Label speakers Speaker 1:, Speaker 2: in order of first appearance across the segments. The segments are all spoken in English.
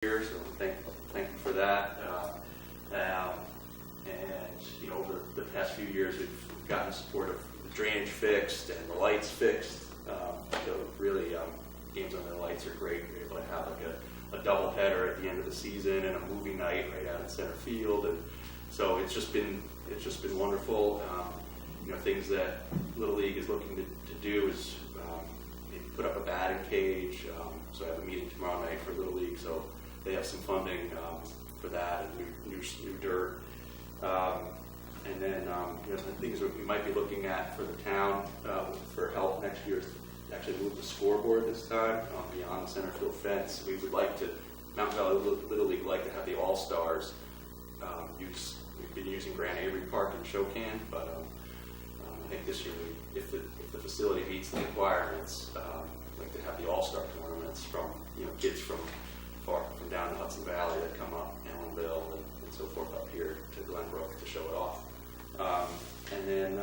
Speaker 1: year, so thank you for that. And over the past few years, we've gotten support of the drainage fixed and the lights fixed. So really, games under the lights are great. We're able to have like a double header at the end of the season and a movie night right out in center field, and so it's just been wonderful. Things that Little League is looking to do is maybe put up a batting cage. So I have a meeting tomorrow night for Little League, so they have some funding for that and new dirt. And then some things that we might be looking at for the town for help next year is to actually move the scoreboard this time beyond the center field fence. We would like to, Mountain Valley Little League would like to have the All-Stars use. We've been using Grand Avery Park and Shandaken, but I think this year, if the facility meets the requirements, I'd like to have the All-Star tournaments from kids from down the Hudson Valley that come up, Allenville and so forth up here to Glenbrook to show it off. And then,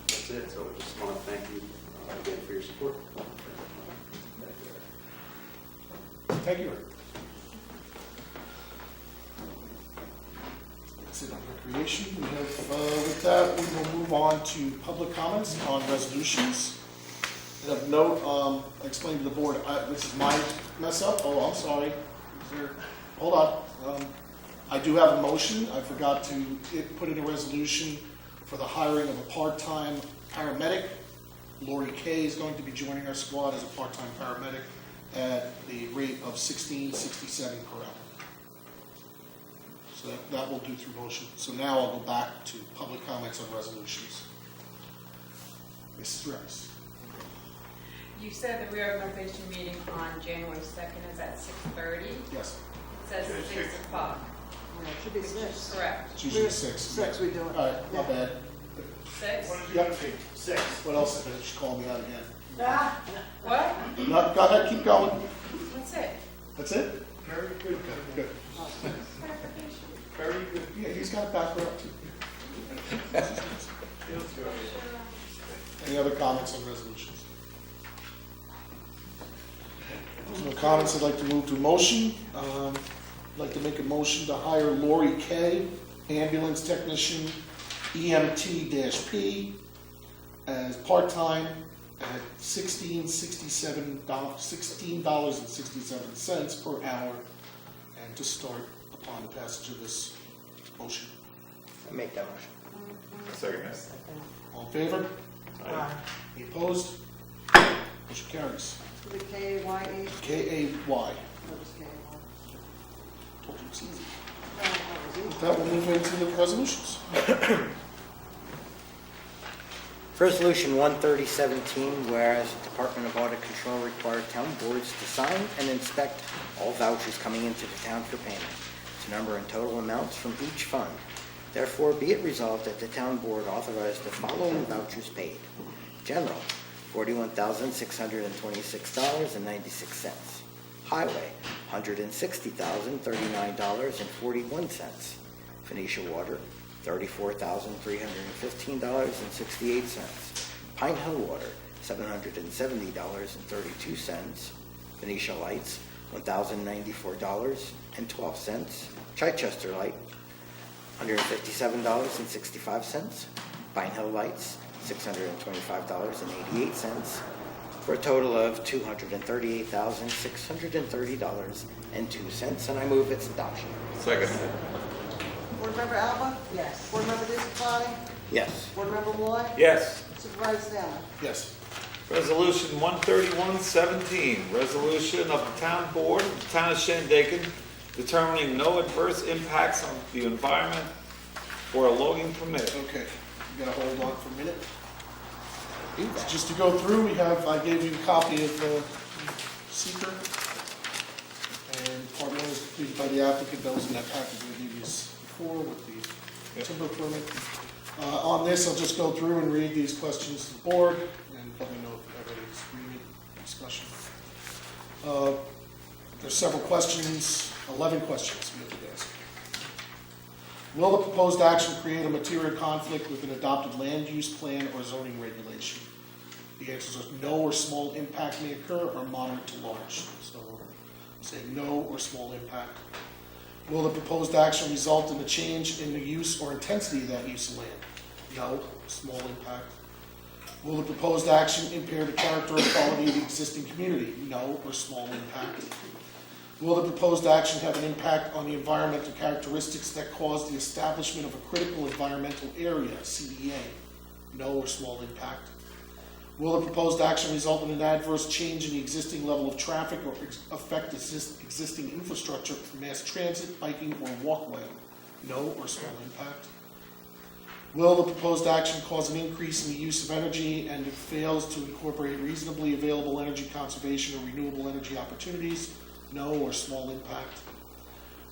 Speaker 1: that's it. So I just want to thank you again for your support.
Speaker 2: Thank you. That's it on recreation. We have, with that, we will move on to public comments on resolutions. And of note, I explained to the board, this is my mess up. Oh, I'm sorry. Hold on. I do have a motion. I forgot to put in a resolution for the hiring of a part-time paramedic. Lori Kay is going to be joining our squad as a part-time paramedic at the rate of $16.67 per hour. So that will do through motion. So now I'll go back to public comments on resolutions. Mrs. Rex.
Speaker 3: You said the reorganization meeting on January 2nd is at 6:30.
Speaker 2: Yes.
Speaker 3: It says 6 o'clock.
Speaker 4: Yeah, it should be 6.
Speaker 3: Correct.
Speaker 2: It's usually 6.
Speaker 4: 6 we do it.
Speaker 2: All right, my bad.
Speaker 3: 6?
Speaker 2: Yep. 6. What else? She called me out again.
Speaker 3: What?
Speaker 2: No, go ahead, keep going.
Speaker 3: What's it?
Speaker 2: That's it?
Speaker 5: Very good.
Speaker 2: Okay, good.
Speaker 5: Very good.
Speaker 2: Yeah, he's got it back up too.
Speaker 5: Feels good.
Speaker 2: Any other comments on resolutions? There's no comments. I'd like to move to a motion. I'd like to make a motion to hire Lori Kay, ambulance technician, EMT-P, as part-time at $16.67 per hour, and to start upon the passage of this motion.
Speaker 6: I make that motion.
Speaker 5: Second.
Speaker 2: All in favor?
Speaker 4: Aye.
Speaker 2: Any opposed? Motion carries.
Speaker 4: The K-A-Y-E.
Speaker 2: K-A-Y.
Speaker 4: That was K-A-Y.
Speaker 2: Told you it's easy.
Speaker 4: That was
Speaker 2: With that, we'll move into the resolutions.
Speaker 6: Resolution 13017, whereas the Department of Audit Control required town boards to sign and inspect all vouchers coming into the town for payment, to number and total amounts from each fund. Therefore, be it resolved that the town board authorize the following vouchers paid. General, $41,626.96. Highway, $160,039.41. Phoenicia Water, $34,315.68. Pine Hill Water, $770.32. Phoenicia Lights, $1,094.12. Chichester Light, $157.65. Pine Hill Lights, $625.88, for a total of $238,630.02, and I move its adoption.
Speaker 5: Second.
Speaker 4: Board Member Alba?
Speaker 3: Yes.
Speaker 4: Board Member Discipline?
Speaker 6: Yes.
Speaker 4: Board Member Moy?
Speaker 5: Yes.
Speaker 4: Supervisor Stanley?
Speaker 2: Yes.
Speaker 5: Resolution 13117, resolution of the town board of the town of Shandaken determining no adverse impacts on the environment for a logging permit.
Speaker 2: Okay, you gotta hold on for a minute. Just to go through, I gave you a copy of seeker, and part one was completed by the applicant. That was in that package we gave you before with the timber permit. On this, I'll just go through and read these questions to the board, and let me know if you have any disagreement, discussion. There's several questions, 11 questions we have to ask. Will the proposed action create a material conflict with an adopted land use plan or zoning regulation? The answers are no, or small impact may occur, or moderate to large. So say no or small impact. Will the proposed action result in a change in the use or intensity of that use of land? No, small impact. Will the proposed action impair the character or quality of the existing community? No, or small impact. Will the proposed action have an impact on the environmental characteristics that cause the establishment of a critical environmental area, CEA? No, or small impact. Will the proposed action result in an adverse change in the existing level of traffic or affect existing infrastructure for mass transit, biking, or walkway? No, or small impact. Will the proposed action cause an increase in the use of energy and it fails to incorporate reasonably available energy conservation or renewable energy opportunities? No, or small impact.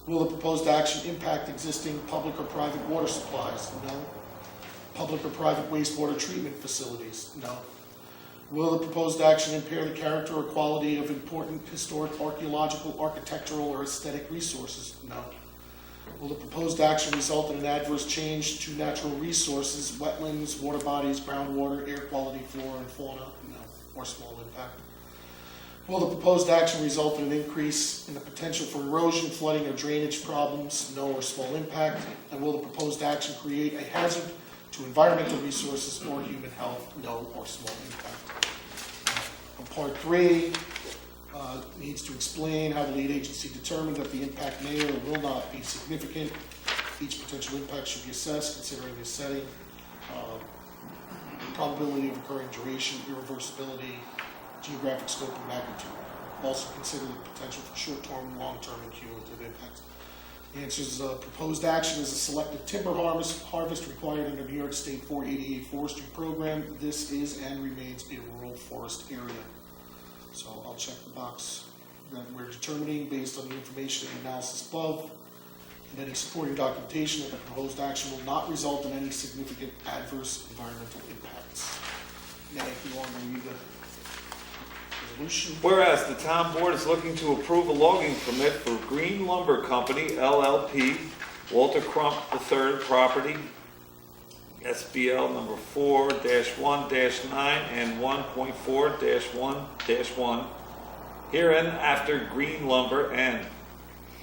Speaker 2: Will the proposed action impact existing public or private water supplies? No. Public or private wastewater treatment facilities? No. Will the proposed action impair the character or quality of important historic, archaeological, architectural, or aesthetic resources? No. Will the proposed action result in an adverse change to natural resources, wetlands, water bodies, groundwater, air quality, flora, and fauna? No, or small impact. Will the proposed action result in an increase in the potential for erosion, flooding, or drainage problems? No, or small impact. And will the proposed action create a hazard to environmental resources or human health? No, or small impact. Part 3 needs to explain how the lead agency determined that the impact may or will not be significant. Each potential impact should be assessed considering the setting, probability of occurring duration, irreversibility, geographic scope, and magnitude. Also consider the potential for short-term, long-term, and cumulative impacts. The answer is proposed action is a selective timber harvest required under New York State 488 forestry program. This is and remains a rural forest area. So I'll check the box that we're determining based on the information and analysis above and any supporting documentation that the proposed action will not result in any significant adverse environmental impacts. Now, if you want to read the resolution.
Speaker 5: Whereas the town board is looking to approve a logging permit for Green Lumber Company, LLP, Walter Crump III property, SBL number 4-1-9 and 1.4-1-1, herein after Green Lumber, and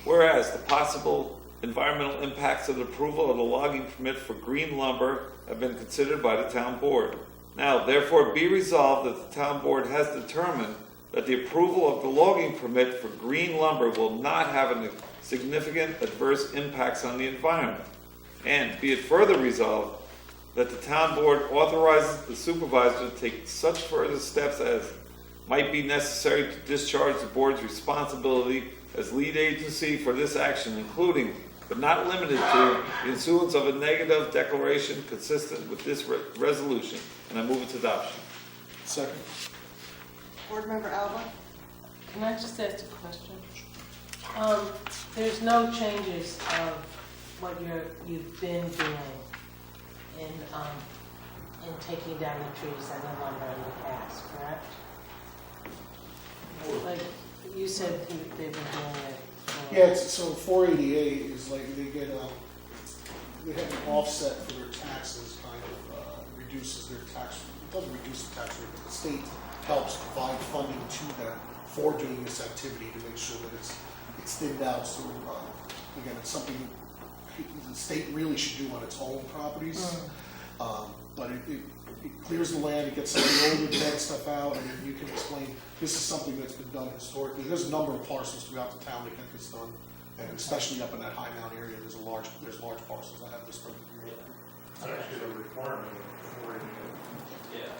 Speaker 5: whereas the possible environmental impacts of the approval of the logging permit for Green Lumber have been considered by the town board. Now, therefore, be resolved that the town board has determined that the approval of the logging permit for Green Lumber will not have any significant adverse impacts on the environment. And be it further resolved that the town board authorizes the supervisor to take such further steps as might be necessary to discharge the board's responsibility as lead agency for this action, including, but not limited to, the issuance of a negative declaration consistent with this resolution. And I move its adoption.
Speaker 2: Second.
Speaker 4: Board Member Alba?
Speaker 7: Can I just ask a question? There's no changes of what you've been doing in taking down the trees and the lumber in the past, correct? Like you said, they've been doing it.
Speaker 2: Yeah, so 488 is like they have an offset for their taxes, kind of reduces their tax. It doesn't reduce the tax rate, but the state helps provide funding to them for doing this activity to make sure that it's thinned out. So again, it's something the state really should do on its own properties. But it clears the land, it gets some of the older dead stuff out, and you can explain this is something that's been done historically. There's a number of parcels throughout the town that get this done, and especially up in that High Mount area, there's large parcels that have this done.
Speaker 8: It's actually a requirement of 488. Yeah.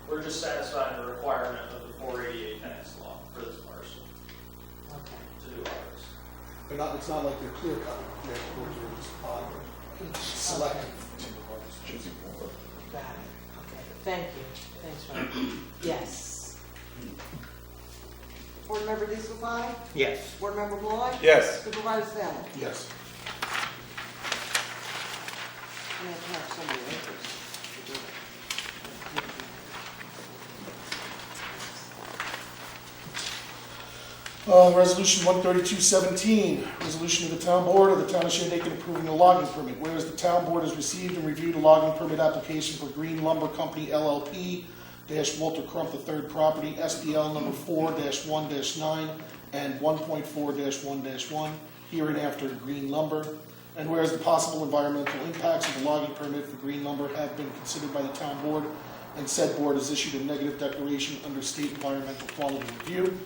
Speaker 8: We're just satisfying the requirement of the 488 tax law for this parcel
Speaker 7: Okay.
Speaker 8: to do ours.
Speaker 2: It's not like they're clear cut. They have to go through this selective timber harvest.
Speaker 7: Got it. Okay. Thank you. Thanks, Ron. Yes.
Speaker 4: Board Member DeSclafani?
Speaker 6: Yes.
Speaker 4: Board Member Malloy?
Speaker 5: Yes.
Speaker 4: Supervisor Stanley?
Speaker 2: Yes.
Speaker 4: We have to have somebody in this to do it.
Speaker 2: Resolution 13217, resolution of the town board of the town of Shandaken approving a logging permit. Whereas the town board has received and reviewed a logging permit application for Green Lumber Company LLP, Walter Crump III property, SBL number 4-1-9 and 1.4-1-1, hereinafter green lumber. And whereas the possible environmental impacts of the logging permit for green lumber have been considered by the town board, and said board has issued a negative declaration under state environmental quality review.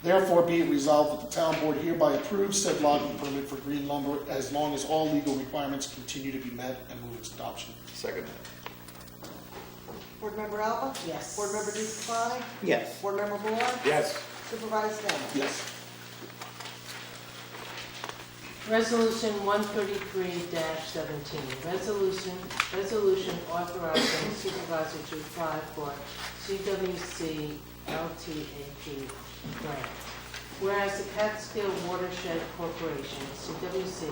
Speaker 2: Therefore, be it resolved that the town board hereby approves said logging permit for green lumber as long as all legal requirements continue to be met, and move its adoption.
Speaker 5: Second.
Speaker 4: Board Member Alba?
Speaker 7: Yes.
Speaker 4: Board Member DeScalani?
Speaker 6: Yes.
Speaker 4: Board Member Malloy?
Speaker 5: Yes.
Speaker 4: Supervisor Stanley?
Speaker 2: Yes.
Speaker 7: Resolution 133-17, resolution authorizing supervisor to apply for CWC LTAP grant. Whereas the Catskill Watershed Corporation, CWC,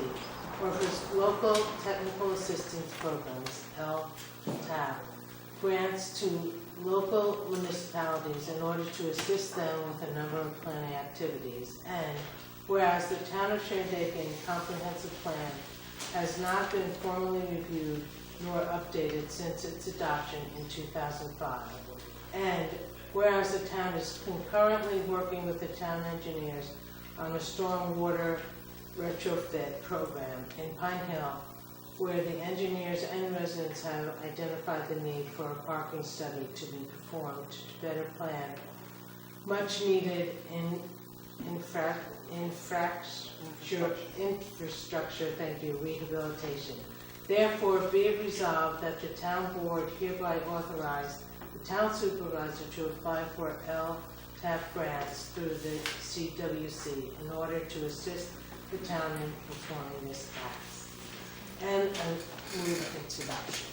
Speaker 7: offers local technical assistance programs, LTAP, grants to local municipalities in order to assist them with a number of planning activities, and whereas the Town of Shandaken Comprehensive Plan has not been formally reviewed nor updated since its adoption in 2005. And whereas the town is concurrently working with the town engineers on a stormwater retrofit program in Pine Hill, where the engineers and residents have identified the need for a parking study to be performed to better plan much needed infrastructure, rehabilitation. Therefore, be it resolved that the town board hereby authorize the town supervisor to apply for LTAP grants through the CWC in order to assist the town in performing this task. And move its adoption.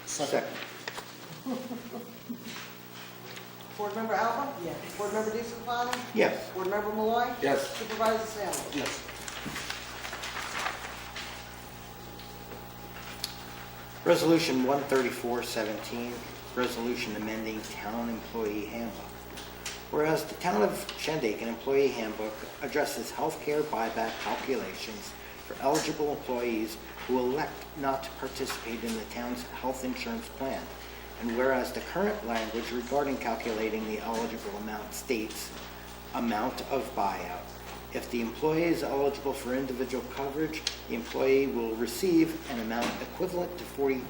Speaker 2: Second.
Speaker 4: Board Member Alba?
Speaker 7: Yes.
Speaker 4: Board Member DeScalani?
Speaker 6: Yes.
Speaker 4: Board Member Malloy?
Speaker 5: Yes.
Speaker 4: Supervisor Stanley?
Speaker 2: Yes.
Speaker 6: Resolution 134-17, resolution amending town employee handbook. Whereas the Town of Shandaken Employee Handbook addresses healthcare buyback calculations for eligible employees who elect not to participate in the town's health insurance plan. And whereas the current language regarding calculating the eligible amount states amount of buyout. If the employee is eligible for individual coverage, the employee will receive an amount equivalent to 40%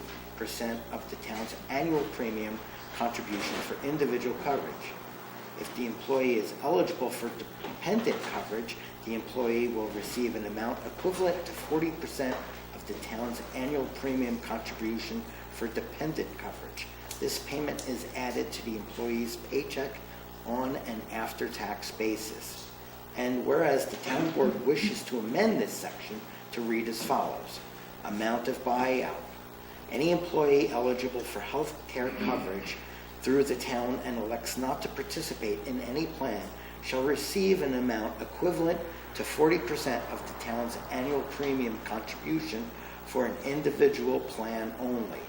Speaker 6: of the town's annual premium contribution for individual coverage. If the employee is eligible for dependent coverage, the employee will receive an amount equivalent to 40% of the town's annual premium contribution for dependent coverage. This payment is added to the employee's paycheck on an after-tax basis. And whereas the town board wishes to amend this section to read as follows: amount of buyout. Any employee eligible for health care coverage through the town and elects not to participate in any plan shall receive an amount equivalent to 40% of the town's annual premium contribution for an individual plan only.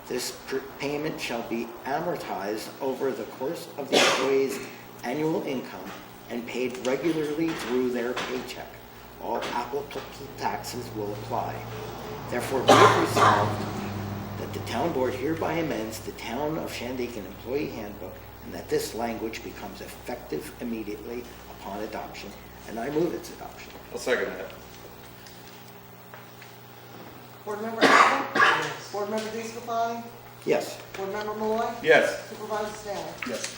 Speaker 6: This payment shall be amortized over the course of the employee's annual income and paid regularly through their paycheck. All applicable taxes will apply. Therefore, be it resolved that the town board hereby amends the Town of Shandaken Employee Handbook, and that this language becomes effective immediately upon adoption, and I move its adoption.
Speaker 5: I'll second that.
Speaker 4: Board Member Alba?
Speaker 7: Yes.
Speaker 4: Board Member DeScalani?
Speaker 6: Yes.
Speaker 4: Board Member Malloy?
Speaker 5: Yes.
Speaker 4: Supervisor Stanley?
Speaker 2: Yes.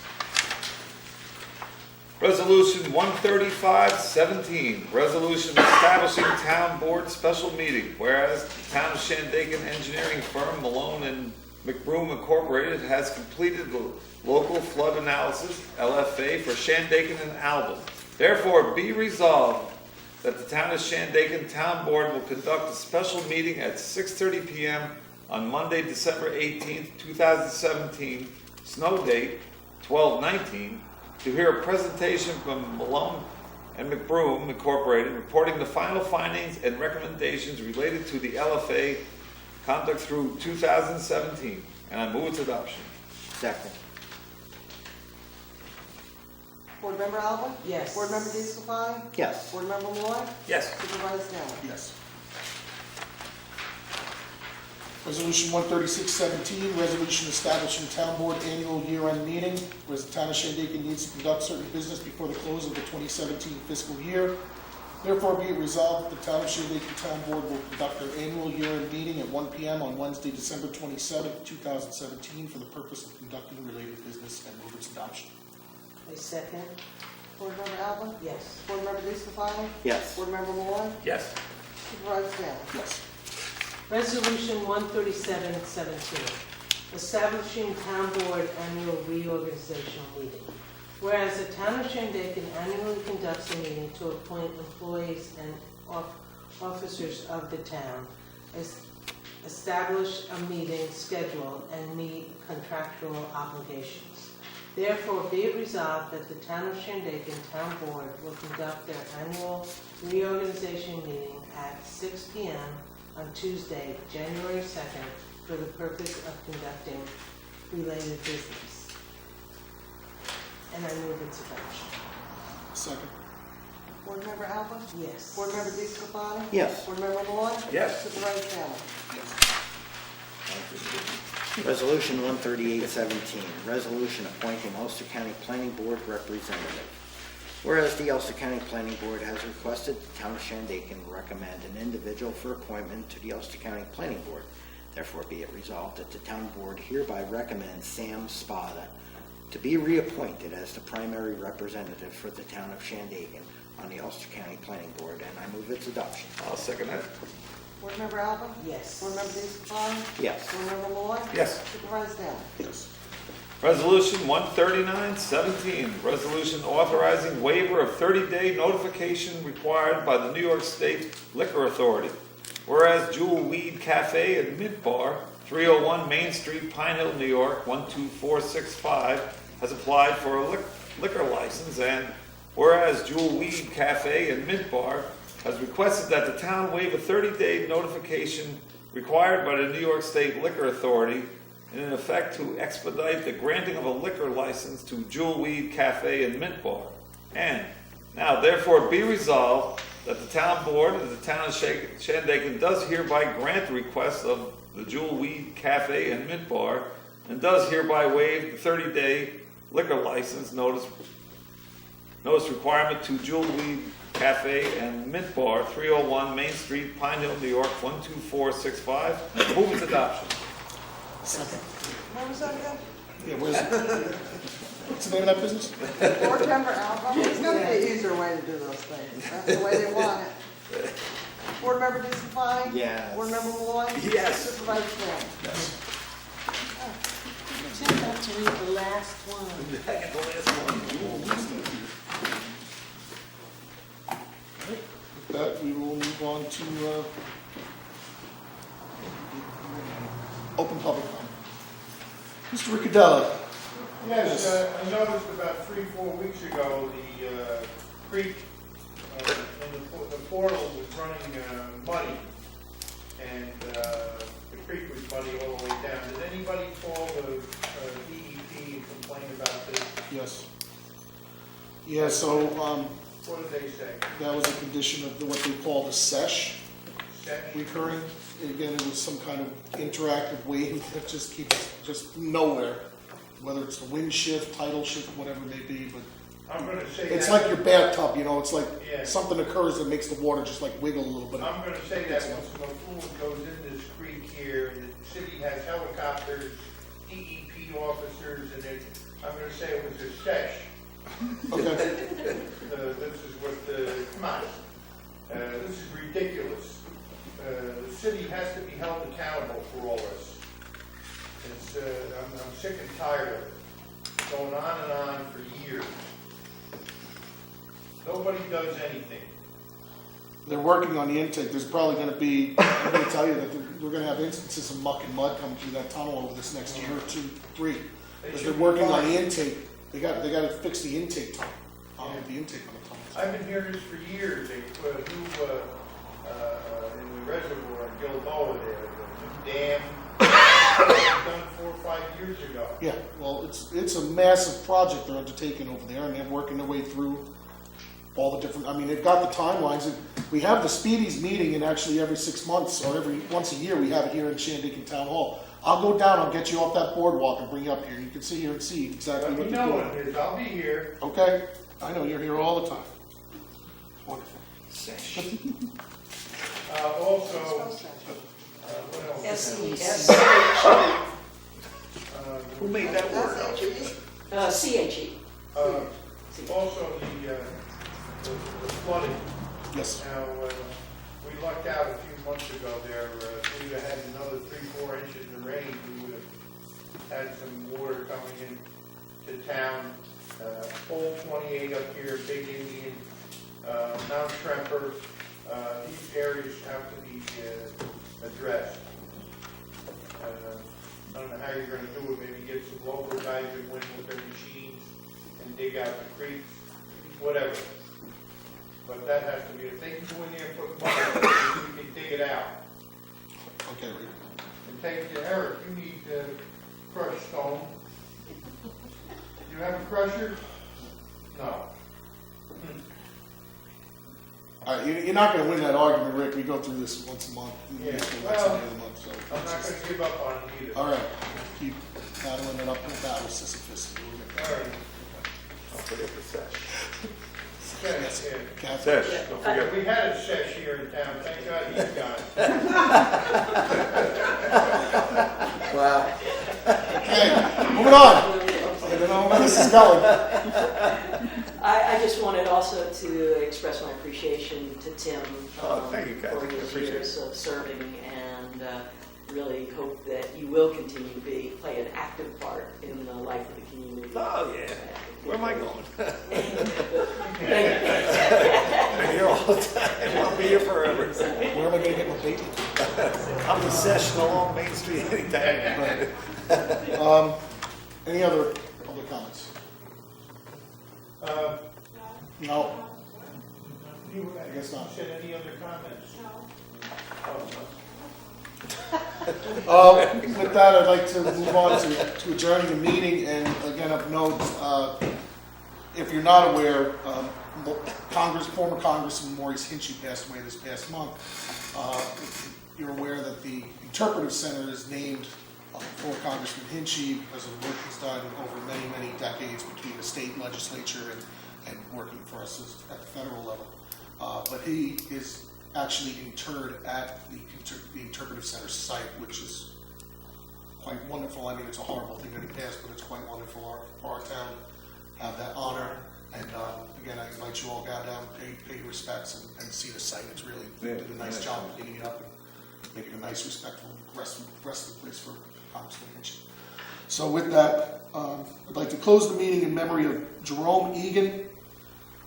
Speaker 5: Resolution 135-17, resolution establishing town board special meeting. Whereas the Town of Shandaken engineering firm Malone and McBroom Incorporated has completed the local flood analysis, LFA, for Shandaken and Alvin. Therefore, be resolved that the Town of Shandaken Town Board will conduct a special meeting at 6:30 p.m. on Monday, December 18th, 2017, snow date 12/19, to hear a presentation from Malone and McBroom Incorporated reporting the final findings and recommendations related to the LFA conduct through 2017, and I move its adoption.
Speaker 6: Second.
Speaker 4: Board Member Alba?
Speaker 7: Yes.
Speaker 4: Board Member DeScalani?
Speaker 6: Yes.
Speaker 4: Board Member Malloy?
Speaker 5: Yes.
Speaker 4: Supervisor Stanley?
Speaker 2: Yes. Resolution 13617, resolution establishing town board annual year-end meeting, whereas the town of Shandaken needs to conduct certain business before the close of the 2017 fiscal year. Therefore, be it resolved, the town of Shandaken Town Board will conduct their annual year-end meeting at 1 p.m. on Wednesday, December 27th, 2017, for the purpose of conducting related business, and move its adoption.
Speaker 7: I second.
Speaker 4: Board Member Alba?
Speaker 7: Yes.
Speaker 4: Board Member DeScalani?
Speaker 6: Yes.
Speaker 4: Board Member Malloy?
Speaker 5: Yes.
Speaker 4: Supervisor Stanley?
Speaker 2: Yes.
Speaker 7: Resolution 13717, establishing town board annual reorganizational meeting. Whereas the town of Shandaken annually conducts a meeting to appoint employees and officers of the town, establish a meeting schedule, and meet contractual obligations. Therefore, be it resolved that the town of Shandaken Town Board will conduct their annual reorganization meeting at 6 p.m. on Tuesday, January 2nd, for the purpose of conducting related business. And I move its adoption.
Speaker 2: Second.
Speaker 4: Board Member Alba?
Speaker 7: Yes.
Speaker 4: Board Member DeScalani?
Speaker 6: Yes.
Speaker 4: Board Member Malloy?
Speaker 5: Yes.
Speaker 4: Supervisor Stanley?
Speaker 6: Resolution 13817, resolution appointing Ulster County Planning Board representative. Whereas the Ulster County Planning Board has requested the town of Shandaken recommend an individual for appointment to the Ulster County Planning Board. Therefore, be it resolved that the town board hereby recommends Sam Spada to be reappointed as the primary representative for the town of Shandaken on the Ulster County Planning Board, and I move its adoption.
Speaker 5: I'll second that.
Speaker 4: Board Member Alba?
Speaker 7: Yes.
Speaker 4: Board Member DeScalani?
Speaker 6: Yes.
Speaker 4: Board Member Malloy?
Speaker 5: Yes.
Speaker 4: Supervisor Stanley?
Speaker 2: Yes.
Speaker 5: Resolution 13917, resolution authorizing waiver of 30-day notification required by the New York State Liquor Authority. Whereas Jewel Weed Cafe and Mint Bar, 301 Main Street, Pine Hill, New York, 12465, has applied for a liquor license, and whereas Jewel Weed Cafe and Mint Bar has requested that the town waive a 30-day notification required by the New York State Liquor Authority in effect to expedite the granting of a liquor license to Jewel Weed Cafe and Mint Bar. And now therefore be resolved that the town board of the town of Shandaken does hereby grant the request of the Jewel Weed Cafe and Mint Bar, and does hereby waive the 30-day liquor license notice requirement to Jewel Weed Cafe and Mint Bar, 301 Main Street, Pine Hill, New York, 12465. Move its adoption.
Speaker 2: Second.
Speaker 4: What was that again?
Speaker 2: Yeah, where's it? What's the name of that business?
Speaker 4: Board Member Alba? There's got to be an easier way to do those things. That's the way they want it. Board Member DeScalani?
Speaker 6: Yes.
Speaker 4: Board Member Malloy?
Speaker 5: Yes.
Speaker 4: Supervisor Stanley?
Speaker 2: Yes.
Speaker 7: Tim got to read the last one.
Speaker 2: With that, we will move on to open public comment. Mr. Riccadella.
Speaker 9: Yes, I noticed about 3-4 weeks ago, the creek in the portal was running muddy, and the creek was muddy all the way down. Did anybody call the DEP and complain about this?
Speaker 2: Yes. Yeah, so
Speaker 9: What did they say?
Speaker 2: that was a condition of what they call the sesh
Speaker 9: Set?
Speaker 2: recurring. Again, it was some kind of interactive wave that just keeps just nowhere, whether it's the wind shift, tidal shift, whatever it may be, but
Speaker 9: I'm gonna say
Speaker 2: it's
Speaker 9: that.
Speaker 2: like your bathtub, you know, it's like
Speaker 9: Yeah.
Speaker 2: something occurs that makes the water just like wiggle a little bit.
Speaker 9: I'm gonna say that when some effluent goes in this creek here, and the city has helicopters, DEP officers, and I'm gonna say it was a sesh.
Speaker 2: Okay,
Speaker 9: This is what, come on, this is ridiculous. The city has to be held accountable for all this. It's, I'm sick and tired of it, going on and on for years. Nobody does anything.
Speaker 2: they're working on the intake. There's probably gonna be, I'm gonna tell you that we're gonna have instances of muck and mud coming through that tunnel over this next year or 2, 3. Because they're working on the intake. They gotta fix the intake tunnel, the intake on the tunnel.
Speaker 9: I've been hearing this for years. They put a new, in the reservoir in Gilboa there, the new dam, done 4 or 5 years ago.
Speaker 2: Yeah, well, it's a massive project they're undertaking over there, and they're working their way through all the different, I mean, they've got the timelines. We have the Speedies meeting, and actually every 6 months, or once a year, we have it here in Shandaken Town Hall. I'll go down, I'll get you off that boardwalk and bring you up here. You can sit here and see exactly
Speaker 9: Let
Speaker 2: what
Speaker 9: me
Speaker 2: they're
Speaker 9: know
Speaker 2: doing.
Speaker 9: when it is, I'll be here.
Speaker 2: Okay? I know, you're here all the time. Wonderful.
Speaker 9: Also, what else?
Speaker 4: SES.
Speaker 5: Who made that word up?
Speaker 4: CHE.
Speaker 9: Also, the flooding.
Speaker 2: Yes.
Speaker 9: Now, we lucked out a few months ago there, if we'd have had another 3-4 inches of rain, we would have had some water coming in to town. Old 28 up here, Big Indian, Mount Tremper, these areas have to be addressed. I don't know how you're gonna do it, maybe get some local guys that went with their machines and dig out the creeks, whatever. But that has to be, if they can go in there and put money, we can dig it out.
Speaker 2: Okay, Rick.
Speaker 9: And take it to Eric, you need crushed stone. You have a crusher? No.
Speaker 2: You're not gonna win that argument, Rick. We go through this once a month.
Speaker 9: Yeah,
Speaker 2: Once a
Speaker 9: well,
Speaker 2: month, so.
Speaker 9: I'm not gonna give up on it either.
Speaker 2: All right, keep battling it up in the battle, Sisyphus.
Speaker 9: All right.
Speaker 5: Don't forget the sesh.
Speaker 9: Sesh, yeah.
Speaker 2: Kathy?
Speaker 5: Sesh, don't forget.
Speaker 9: We had a sesh here in town, thank God he's gone.
Speaker 6: Wow.
Speaker 2: Okay, moving on. I don't know where this is going.
Speaker 10: I just wanted also to express my appreciation to Tim
Speaker 5: Thank you, Kathy.
Speaker 10: for his
Speaker 5: Appreciate it.
Speaker 10: years of serving, and really hope that you will continue to play an active part in the life of the community.
Speaker 5: Oh, yeah. Where am I going?
Speaker 10: Thank
Speaker 5: I'm here all the time. I'll be here forever.
Speaker 2: Where am I gonna get my baby?
Speaker 5: I'm in session along Main Street anytime.
Speaker 2: Any other public comments? No,
Speaker 9: You
Speaker 2: I guess not.
Speaker 9: said any other comments?
Speaker 2: With that, I'd like to move on to adjourning the meeting, and again, of note, if you're not aware, former Congressman Maurice Hinchy passed away this past month. You're aware that the Interpretive Center is named for Congressman Hinchy because of the work he's done over many, many decades between the state legislature and working for us at the federal level. But he is actually interred at the Interpretive Center site, which is quite wonderful. I mean, it's a horrible thing that he passed, but it's quite wonderful for our town to have that honor. And again, I invite you all down, pay respects and see the site. It's really did a nice job of cleaning it up and making a nice, respectful rest of the place for Congressman Hinchy. So with that, I'd like to close the meeting in memory of Jerome Egan,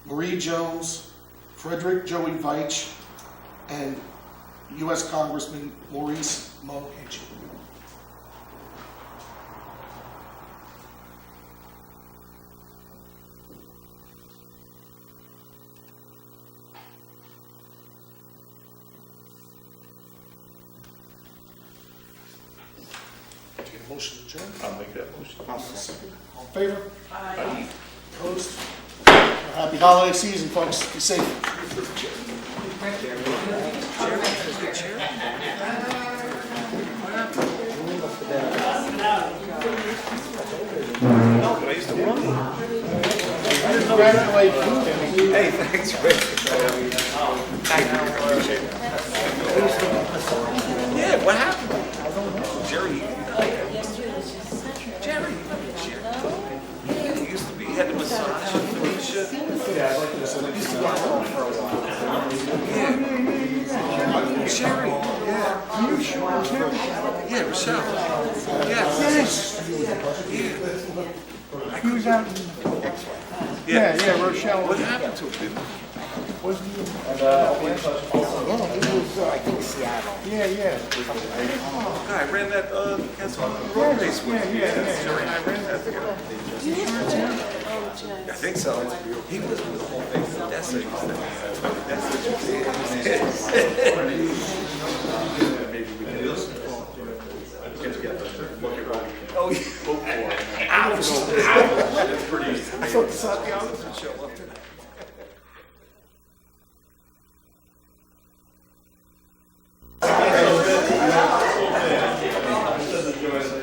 Speaker 2: Marie Jones, Frederick Joey Veitch, and U.S. Congressman Maurice Mo Hinchy. Do you get a motion to adjourn?
Speaker 5: I'll make that motion.
Speaker 2: Second. All in favor?
Speaker 7: Aye.
Speaker 2: Opposed? Happy holiday season, folks. Be safe.
Speaker 5: No, but I used to run.
Speaker 2: Congratulations, Timmy.
Speaker 5: Hey, thanks, Rick. Thank you. Appreciate it. Yeah, what happened? Jerry. Jerry. Yeah, he used to be head of massage and Felicia.
Speaker 2: Yeah, I'd like to say, used to go home for a while.
Speaker 5: Yeah. Jerry. Yeah. Are you sure? Yeah, Rochelle. Yes. Yeah.
Speaker 9: He was out in, yeah, Rochelle.
Speaker 5: What happened to him?
Speaker 9: Wasn't he?
Speaker 6: Yeah, he was, I think, Seattle.
Speaker 9: Yeah.
Speaker 5: I ran that road race with him.
Speaker 9: Yeah.
Speaker 5: Jerry and I ran that together. I think so. He was with the whole thing. That's it. That's what you did. Maybe we can get together. Oh, yeah. Hours. That's pretty easy. I thought the Santiago would show up tonight.
Speaker 9: enjoy the